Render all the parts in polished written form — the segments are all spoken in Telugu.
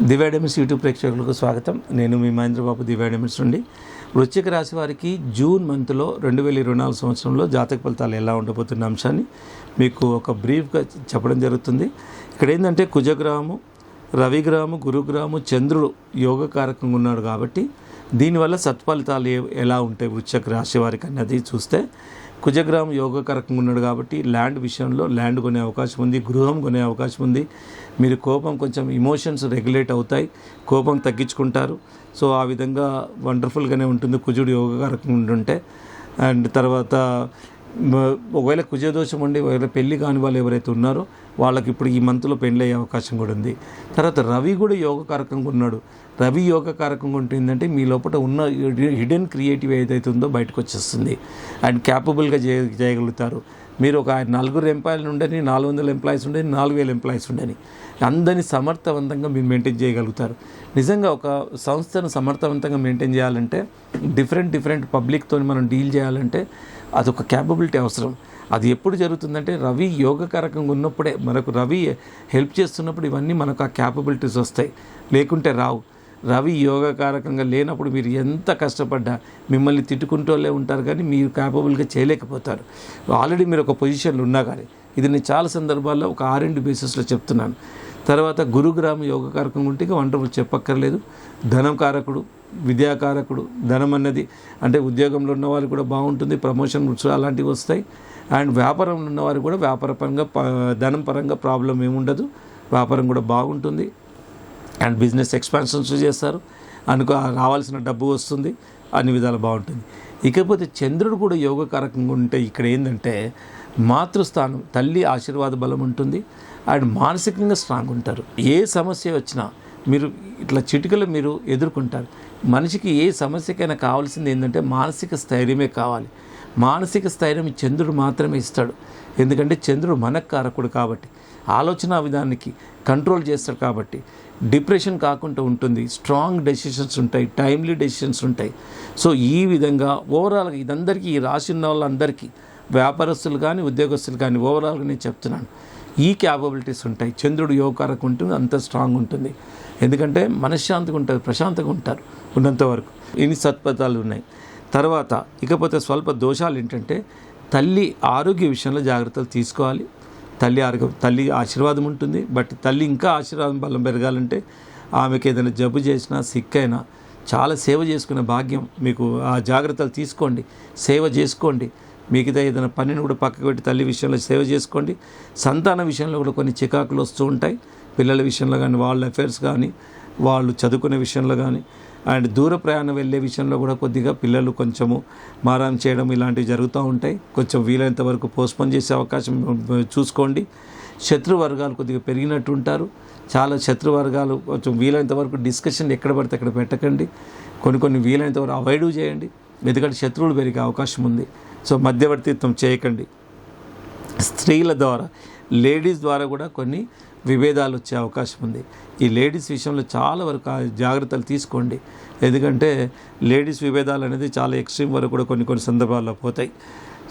దివ్య డైమండ్స్ యూట్యూబ్ ప్రేక్షకులకు స్వాగతం. నేను మీ మహేంద్రబాబు, దివ్య డైమండ్స్ నుండి. వృశ్చిక రాశి వారికి జూన్ మంత్లో 2024 సంవత్సరంలో జాతక ఫలితాలు ఎలా ఉండబోతున్న అంశాన్ని మీకు ఒక బ్రీఫ్గా చెప్పడం జరుగుతుంది. ఇక్కడ ఏంటంటే కుజగ్రహము, రవిగ్రహము, గురుగ్రహము, చంద్రుడు యోగకారకంగా ఉన్నాడు కాబట్టి దీనివల్ల సత్ఫలితాలు ఎలా ఉంటాయి వృశ్చిక రాశి వారికి అన్నది చూస్తే, కుజగ్రహం యోగకారకంగా ఉన్నాడు కాబట్టి ల్యాండ్ విషయంలో ల్యాండ్ కొనే అవకాశం ఉంది, గృహం కొనే అవకాశం ఉంది. మీరు కోపం కొంచెం ఇమోషన్స్ రెగ్యులేట్ అవుతాయి, కోపం తగ్గించుకుంటారు. సో ఆ విధంగా వండర్ఫుల్గానే ఉంటుంది కుజుడు యోగకారకంగా ఉంటుంటే. అండ్ తర్వాత ఒకవేళ కుజదోషం ఉండి ఒకవేళ పెళ్లి కాని వాళ్ళు ఎవరైతే ఉన్నారో వాళ్ళకి ఇప్పుడు ఈ మంత్లో పెళ్ళి అయ్యే అవకాశం కూడా ఉంది. తర్వాత రవి కూడా యోగకారకంగా ఉన్నాడు. రవి యోగకారకంగా ఉంటుందంటే మీ లోపల ఉన్న హిడెన్ క్రియేటివ్ ఏదైతే ఉందో బయటకు వచ్చేస్తుంది అండ్ క్యాపబుల్గా చేయగలుగుతారు. మీరు ఒక 4 ఎంప్లాయీలు ఉండని, 400 ఎంప్లాయీస్ ఉండని, 4000 ఎంప్లాయీస్ ఉండని అందరినీ సమర్థవంతంగా మీరు మెయింటైన్ చేయగలుగుతారు. నిజంగా ఒక సంస్థను సమర్థవంతంగా మెయింటైన్ చేయాలంటే డిఫరెంట్ పబ్లిక్తో మనం డీల్ చేయాలంటే అదొక క్యాపబిలిటీ అవసరం. అది ఎప్పుడు జరుగుతుందంటే రవి యోగకారకంగా ఉన్నప్పుడే, మనకు రవి హెల్ప్ చేస్తున్నప్పుడు ఇవన్నీ మనకు ఆ క్యాపబిలిటీస్ వస్తాయి, లేకుంటే రావు. రవి యోగకారకంగా లేనప్పుడు మీరు ఎంత కష్టపడ్డా మిమ్మల్ని తిట్టుకుంటూనే ఉంటారు, కానీ మీరు క్యాపబుల్గా చేయలేకపోతారు. ఆల్రెడీ మీరు ఒక పొజిషన్లో ఉన్నా కానీ. ఇది నేను చాలా సందర్భాల్లో ఒక R&D బేసిస్లో చెప్తున్నాను. తర్వాత గురుగ్రహం యోగకారకంగా ఉంటే వండర్ఫుల్ చెప్పక్కర్లేదు. ధనం కారకుడు, విద్యాకారకుడు. ధనం అన్నది అంటే ఉద్యోగంలో ఉన్న వాళ్ళు కూడా బాగుంటుంది, ప్రమోషన్ అలాంటివి వస్తాయి. అండ్ వ్యాపారంలో ఉన్నవారు కూడా వ్యాపారపరంగా ధనం పరంగా ప్రాబ్లం ఏముండదు, వ్యాపారం కూడా బాగుంటుంది. అండ్ బిజినెస్ ఎక్స్పాన్షన్స్ చేస్తారు, రావాల్సిన డబ్బు వస్తుంది, అన్ని విధాలు బాగుంటుంది. ఇకపోతే చంద్రుడు కూడా యోగకారకంగా ఉంటే ఇక్కడ ఏంటంటే మాతృస్థానం, తల్లి ఆశీర్వాద బలం ఉంటుంది. అండ్ మానసికంగా స్ట్రాంగ్ ఉంటారు. ఏ సమస్య వచ్చినా మీరు ఇట్లా చిటికలు మీరు ఎదుర్కొంటారు. మనిషికి ఏ సమస్యకైనా కావాల్సింది ఏంటంటే మానసిక స్థైర్యమే కావాలి. మానసిక స్థైర్యం చంద్రుడు మాత్రమే ఇస్తాడు. ఎందుకంటే చంద్రుడు మనకు కారకుడు కాబట్టి, ఆలోచన విధానానికి కంట్రోల్ చేస్తాడు కాబట్టి డిప్రెషన్ కాకుండా ఉంటుంది. స్ట్రాంగ్ డెసిషన్స్ ఉంటాయి, టైమ్లీ డెసిషన్స్ ఉంటాయి. సో ఈ విధంగా ఓవరాల్గా ఇదందరికీ, ఈ రాశి ఉన్న వాళ్ళందరికీ, వ్యాపారస్తులు కానీ ఉద్యోగస్తులు కానీ ఓవరాల్గా నేను చెప్తున్నాను, ఈ క్యాపబిలిటీస్ ఉంటాయి. చంద్రుడు యోగకారకం ఉంటుంది, అంత స్ట్రాంగ్ ఉంటుంది. ఎందుకంటే మనశ్శాంతిగా ఉంటుంది, ప్రశాంతంగా ఉంటారు ఉన్నంతవరకు. ఇన్ని సత్ఫలితాలు ఉన్నాయి. తర్వాత ఇకపోతే స్వల్ప దోషాలు ఏంటంటే తల్లి ఆరోగ్య విషయంలో జాగ్రత్తలు తీసుకోవాలి. తల్లి ఆశీర్వాదం ఉంటుంది, బట్ తల్లి ఇంకా ఆశీర్వాదం బలం పెరగాలంటే ఆమెకి ఏదైనా జబ్బు చేసినా, సిక్ అయినా చాలా సేవ చేసుకునే భాగ్యం మీకు. ఆ జాగ్రత్తలు తీసుకోండి, సేవ చేసుకోండి. మిగతా ఏదైనా పనిని కూడా పక్కకు పెట్టి తల్లి విషయంలో సేవ చేసుకోండి. సంతాన విషయంలో కూడా కొన్ని చికాకులు వస్తూ ఉంటాయి, పిల్లల విషయంలో కానీ, వాళ్ళ అఫైర్స్ కానీ, వాళ్ళు చదువుకునే విషయంలో కానీ. అండ్ దూర ప్రయాణం వెళ్ళే విషయంలో కూడా కొద్దిగా పిల్లలు కొంచెము మారం చేయడం ఇలాంటివి జరుగుతూ ఉంటాయి. కొంచెం వీలైనంత వరకు పోస్ట్పోన్ చేసే అవకాశం చూసుకోండి. శత్రువర్గాలు కొద్దిగా పెరిగినట్టు ఉంటారు. చాలా శత్రువర్గాలు కొంచెం వీలైనంత వరకు డిస్కషన్ ఎక్కడ పడితే అక్కడ పెట్టకండి. కొన్ని వీలైనంత వరకు అవాయిడ్ చేయండి, ఎందుకంటే శత్రువులు పెరిగే అవకాశం ఉంది. సో మధ్యవర్తిత్వం చేయకండి. స్త్రీల ద్వారా, లేడీస్ ద్వారా కూడా కొన్ని విభేదాలు వచ్చే అవకాశం ఉంది. ఈ లేడీస్ విషయంలో చాలా వరకు జాగ్రత్తలు తీసుకోండి, ఎందుకంటే లేడీస్ విభేదాలు అనేది చాలా ఎక్స్ట్రీమ్ వరకు కూడా కొన్ని సందర్భాల్లో పోతాయి.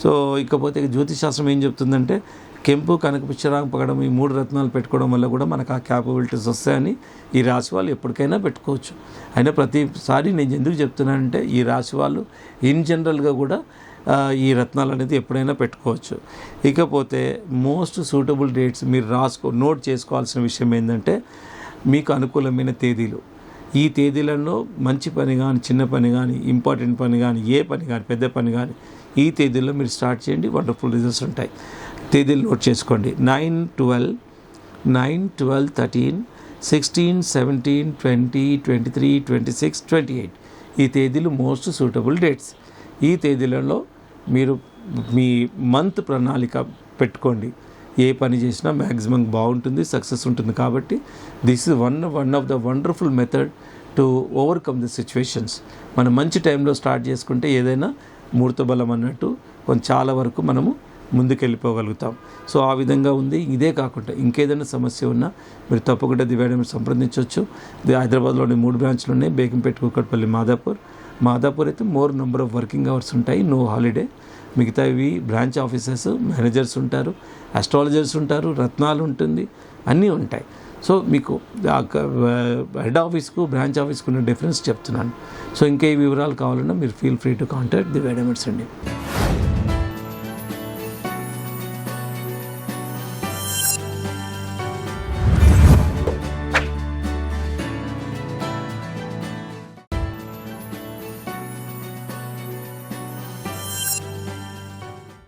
సో ఇకపోతే జ్యోతిషాస్త్రం ఏం చెప్తుందంటే కెంపు, కనకపుచ్చరాగం పగడం, ఈ 3 రత్నాలు పెట్టుకోవడం వల్ల కూడా మనకు ఆ క్యాపబిలిటీస్ వస్తాయని ఈ రాశి వాళ్ళు ఎప్పటికైనా పెట్టుకోవచ్చు. అయినా ప్రతిసారి నేను ఎందుకు చెప్తున్నానంటే ఈ రాశి వాళ్ళు ఇన్ జనరల్గా కూడా ఈ రత్నాలు అనేది ఎప్పుడైనా పెట్టుకోవచ్చు. ఇకపోతే మోస్ట్ సూటబుల్ డేట్స్ మీరు నోట్ చేసుకోవాల్సిన విషయం ఏంటంటే మీకు అనుకూలమైన తేదీలు. ఈ తేదీలలో మంచి పని కానీ, చిన్న పని కానీ, ఇంపార్టెంట్ పని కానీ, ఏ పని కానీ, పెద్ద పని కానీ ఈ తేదీల్లో మీరు స్టార్ట్ చేయండి, వండర్ఫుల్ రిజల్ట్స్ ఉంటాయి. తేదీలు నోట్ చేసుకోండి. 9, 12, 13, 16, 17, 20, 23, 26, 28 ఈ తేదీలు మోస్ట్ సూటబుల్ డేట్స్. ఈ తేదీలలో మీరు మీ మంత్ ప్రణాళిక పెట్టుకోండి. ఏ పని చేసినా మ్యాక్సిమం బాగుంటుంది, సక్సెస్ ఉంటుంది. కాబట్టి this is one of the wonderful method to overcome the situations. మనం మంచి టైంలో స్టార్ట్ చేసుకుంటే ఏదైనా ముహూర్త బలం అన్నట్టు చాలా వరకు మనము ముందుకెళ్ళిపోగలుగుతాం. సో ఆ విధంగా ఉంది. ఇదే కాకుండా ఇంకేదైనా సమస్య ఉన్నా మీరు తప్పకుండా దివ్య డైమండ్స్ సంప్రదించవచ్చు. హైదరాబాద్లోని 3 బ్రాంచ్లు ఉన్నాయి, బేగంపేట, కూకట్పల్లి, మాదాపూర్ అయితే more number of working hours ఉంటాయి, నో హాలిడే. మిగతా ఇవి బ్రాంచ్ ఆఫీసర్స్, మేనేజర్స్ ఉంటారు, ఆస్ట్రాలజర్స్ ఉంటారు, రత్నాలు ఉంటుంది, అన్నీ ఉంటాయి. సో మీకు హెడ్ ఆఫీస్కు బ్రాంచ్ ఆఫీస్కు ఉన్న డిఫరెన్స్ చెప్తున్నాను. సో ఇంకా ఈ వివరాలు కావాలన్నా మీరు feel free to contact Divya diamonds అండి.